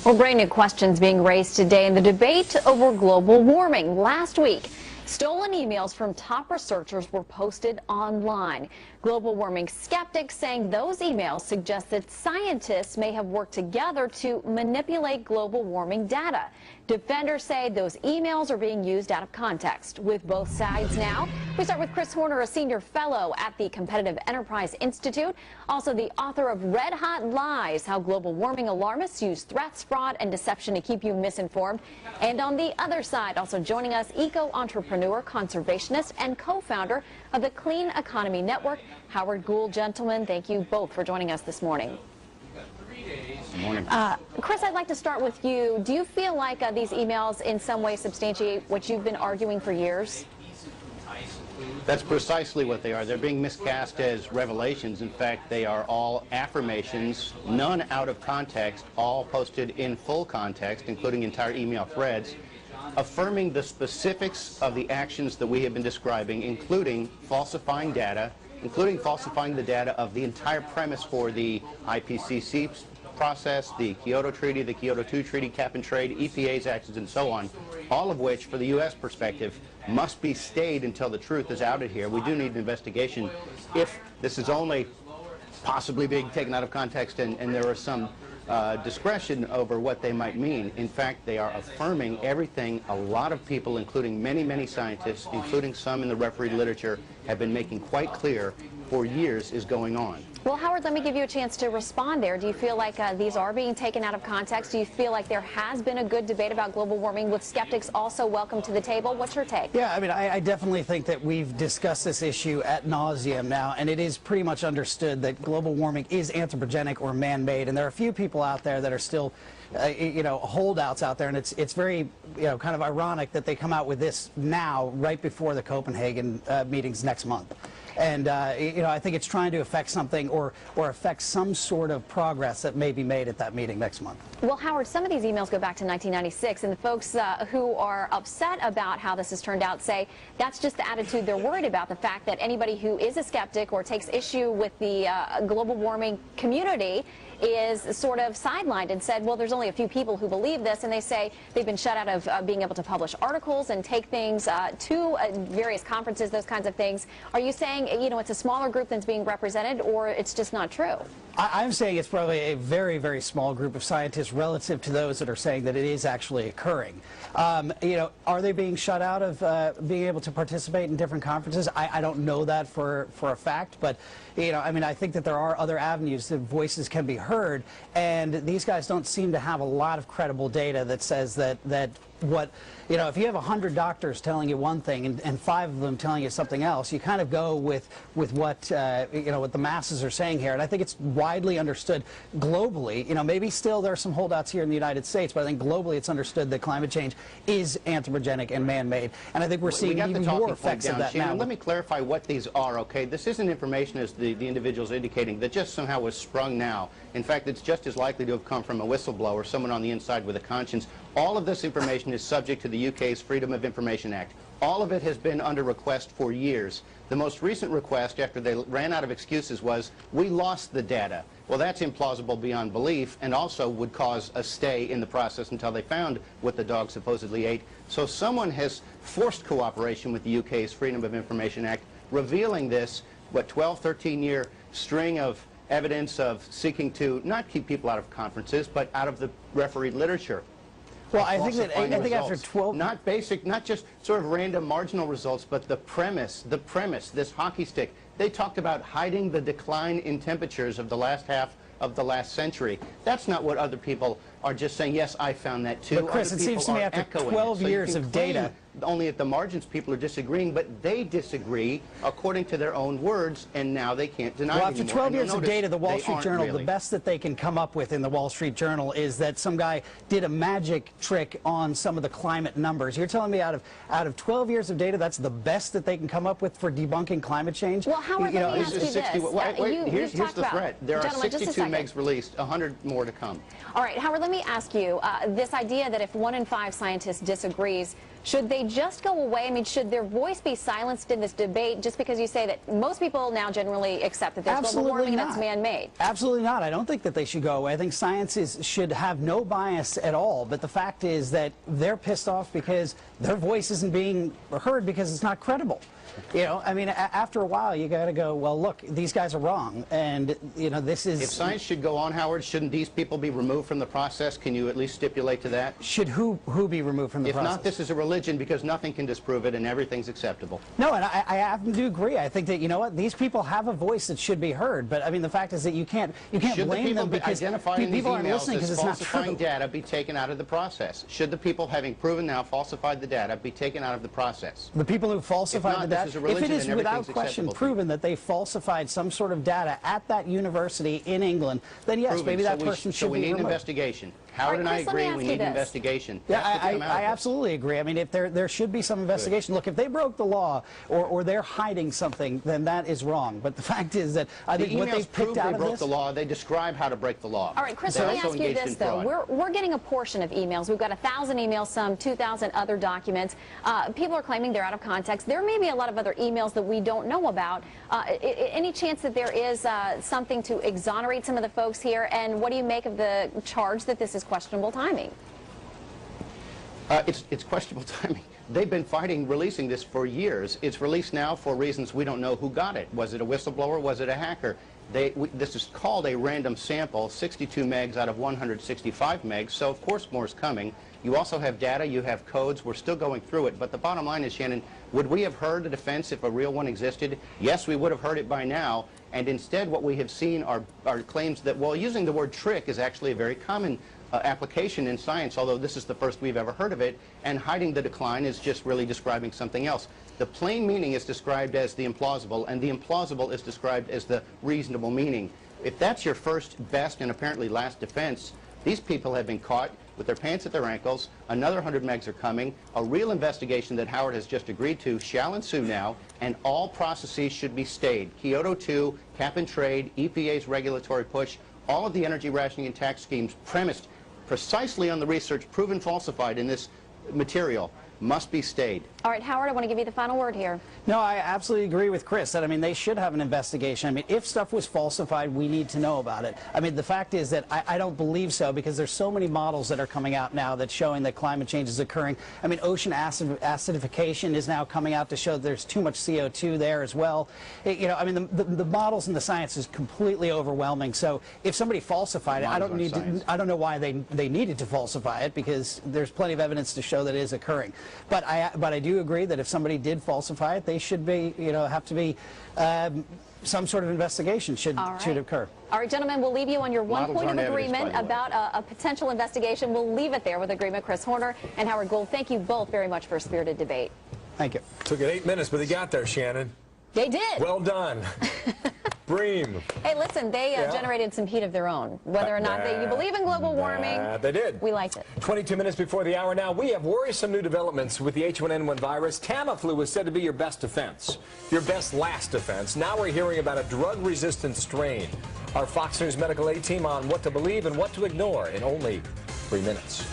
Well, brand new questions being raised today in the debate over global warming. Last week, stolen emails from top researchers were posted online. Global warming skeptics saying those emails suggest that scientists may have worked together to manipulate global warming data. Defenders say those emails are being used out of context. With both sides now, we start with Chris Horner, a senior fellow at the Competitive Enterprise Institute, also the author of Red Hot Lies, How Global Warming Alarmists Use Threats, Fraud, and Deception to Keep You Misinformed. And on the other side, also joining us, eco-entrepreneur, conservationist, and co-founder of the Clean Economy Network, Howard Gould. Gentlemen, thank you both for joining us this morning. Good morning. Chris, I'd like to start with you. Do you feel like these emails in some way substantiate what you've been arguing for years? That's precisely what they are. They're being miscast as revelations. In fact, they are all affirmations, none out of context, all posted in full context, including entire email threads, affirming the specifics of the actions that we have been describing, including falsifying data, including falsifying the data of the entire premise for the IPCC process, the Kyoto Treaty, the Kyoto II Treaty, cap and trade, EPA's actions, and so on, all of which, for the U.S. perspective, must be stayed until the truth is outed here. We do need an investigation. If this is only possibly being taken out of context and there are some discretion over what they might mean, in fact, they are affirming everything a lot of people, including many, many scientists, including some in the refereed literature, have been making quite clear for years is going on. Well, Howard, let me give you a chance to respond there. Do you feel like these are being taken out of context? Do you feel like there has been a good debate about global warming with skeptics also welcome to the table? What's your take? Yeah, I mean, I definitely think that we've discussed this issue ad nauseum now, and it is pretty much understood that global warming is anthropogenic or man-made, and there are a few people out there that are still holdouts out there, and it's very, kind of ironic that they come out with this now, right before the Copenhagen meetings next month. And, I think it's trying to affect something or affect some sort of progress that may be made at that meeting next month. Well, Howard, some of these emails go back to 1996, and the folks who are upset about how this has turned out say that's just the attitude they're worried about, the fact that anybody who is a skeptic or takes issue with the global warming community is sort of sidelined and said, well, there's only a few people who believe this, and they say they've been shut out of being able to publish articles and take things to various conferences, those kinds of things. Are you saying, it's a smaller group than's being represented, or it's just not true? I'm saying it's probably a very, very small group of scientists relative to those that are saying that it is actually occurring. Are they being shut out of being able to participate in different conferences? I don't know that for a fact, but I think that there are other avenues that voices can be heard, and these guys don't seem to have a lot of credible data that says that if you have 100 doctors telling you one thing and 5 of them telling you something else, you kind of go with what what the masses are saying here. And I think it's widely understood globally. Maybe still there are some holdouts here in the United States, but I think globally it's understood that climate change is anthropogenic and man-made. And I think we're seeing even more effects of that now. Let me clarify what these are, okay? This isn't information, as the individual's indicating, that just somehow was sprung now. In fact, it's just as likely to have come from a whistleblower, someone on the inside with a conscience. All of this information is subject to the UK's Freedom of Information Act. All of it has been under request for years. The most recent request, after they ran out of excuses, was, we lost the data. Well, that's implausible beyond belief, and also would cause a stay in the process until they found what the dog supposedly ate. So someone has forced cooperation with the UK's Freedom of Information Act, revealing this, 12, 13-year string of evidence of seeking to not keep people out of conferences, but out of the refereed literature. Well, I think after 12... Not basic, not just sort of random marginal results, but the premise, this hockey stick. They talked about hiding the decline in temperatures of the last half of the last century. That's not what other people are just saying, yes, I found that too. But Chris, it seems to me after 12 years of data... Only at the margins people are disagreeing, but they disagree according to their own words, and now they can't deny it anymore. Well, after 12 years of data, the Wall Street Journal, the best that they can come up with in the Wall Street Journal is that some guy did a magic trick on some of the climate numbers. You're telling me out of 12 years of data, that's the best that they can come up with for debunking climate change? Well, Howard, let me ask you this. Here's the threat. There are 62 megs released, 100 more to come. All right, Howard, let me ask you, this idea that if 1 in 5 scientists disagrees, Should they just go away? I mean, should their voice be silenced in this debate just because you say that most people now generally accept that there's global warming and it's man-made? Absolutely not. I don't think that they should go away. I think science should have no bias at all. But the fact is that they're pissed off because their voice isn't being heard because it's not credible. You know, I mean, after a while, you got to go, well, look, these guys are wrong. And, you know, this is... If science should go on, Howard, shouldn't these people be removed from the process? Can you at least stipulate to that? Should who be removed from the process? If not, this is a religion because nothing can disprove it and everything's acceptable. No, and I happen to agree. I think that, you know what, these people have a voice that should be heard. But, I mean, the fact is that you can't blame them because people aren't listening because it's not true. Falsifying data be taken out of the process? Should the people, having proven now falsified the data, be taken out of the process? The people who falsified the data, if it is without question proven that they falsified some sort of data at that university in England, then yes, maybe that person should be removed. So we need an investigation. Howard and I agree we need an investigation. Yeah, I absolutely agree. I mean, if there should be some investigation. Look, if they broke the law or they're hiding something, then that is wrong. But the fact is that I think what they've picked out of this... they broke the law. They describe how to break the law. All right, Chris, let me ask you this, though. We're getting a portion of emails. We've got 1,000 emails, some 2,000 other documents. People are claiming they're out of context. There may be a lot of other emails that we don't know about. Any chance that there is something to exonerate some of the folks here? And what do you make of the charge that this is questionable timing? It's questionable timing. They've been fighting releasing this for years. It's released now for reasons we don't know who got it. Was it a whistleblower? Was it a hacker? This is called a random sample, 62 megs out of 165 megs, so of course more is coming. You also have data, you have codes, we're still going through it, but the bottom line is, Shannon, would we have heard the defense if a real one existed? Yes, we would have heard it by now, and instead what we have seen are claims that, well, using the word trick is actually a very common application in science, although this is the first we've ever heard of it, and hiding the decline is just really describing something else. The plain meaning is described as the implausible, and the implausible is described as the reasonable meaning. If that's your first, best, and apparently last defense, these people have been caught with their pants at their ankles. Another 100 megs are coming. A real investigation that Howard has just agreed to shall ensue now, and all processes should be stayed. Kyoto 2, cap and trade, EPA's regulatory push, all of the energy rationing and tax schemes premised precisely on the research proven falsified in this material must be stayed. All right, Howard, I want to give you the final word here. No, I absolutely agree with Chris that, I mean, they should have an investigation. I mean, if stuff was falsified, we need to know about it. I mean, the fact is that I don't believe so because there's so many models that are coming out now that's showing that climate change is occurring. I mean, ocean acidification is now coming out to show that there's too much CO2 there as well. You know, I mean, the models and the science is completely overwhelming. So if somebody falsified it, I don't know why they needed to falsify it because there's plenty of evidence to show that it is occurring. But I do agree that if somebody did falsify it, they should be, you know, have to be some sort of investigation should occur. All right, gentlemen, we'll leave you on your one point of agreement about a potential investigation. We'll leave it there with agreement. Chris Horner and Howard Gould, thank you both very much for a spirited debate. Thank you. Took it 8 minutes, but they got there, Shannon. They did. Well done. Bream. Hey, listen, they generated some heat of their own. Whether or not you believe in global warming, they did. We liked it. 22 minutes before the hour now, we have worrisome new developments with the H1N1 virus. Tamiflu is said to be your best defense, your best last defense. Now we're hearing about a drug-resistant strain. Our Fox News Medical A team on what to believe and what to ignore in only 3 minutes.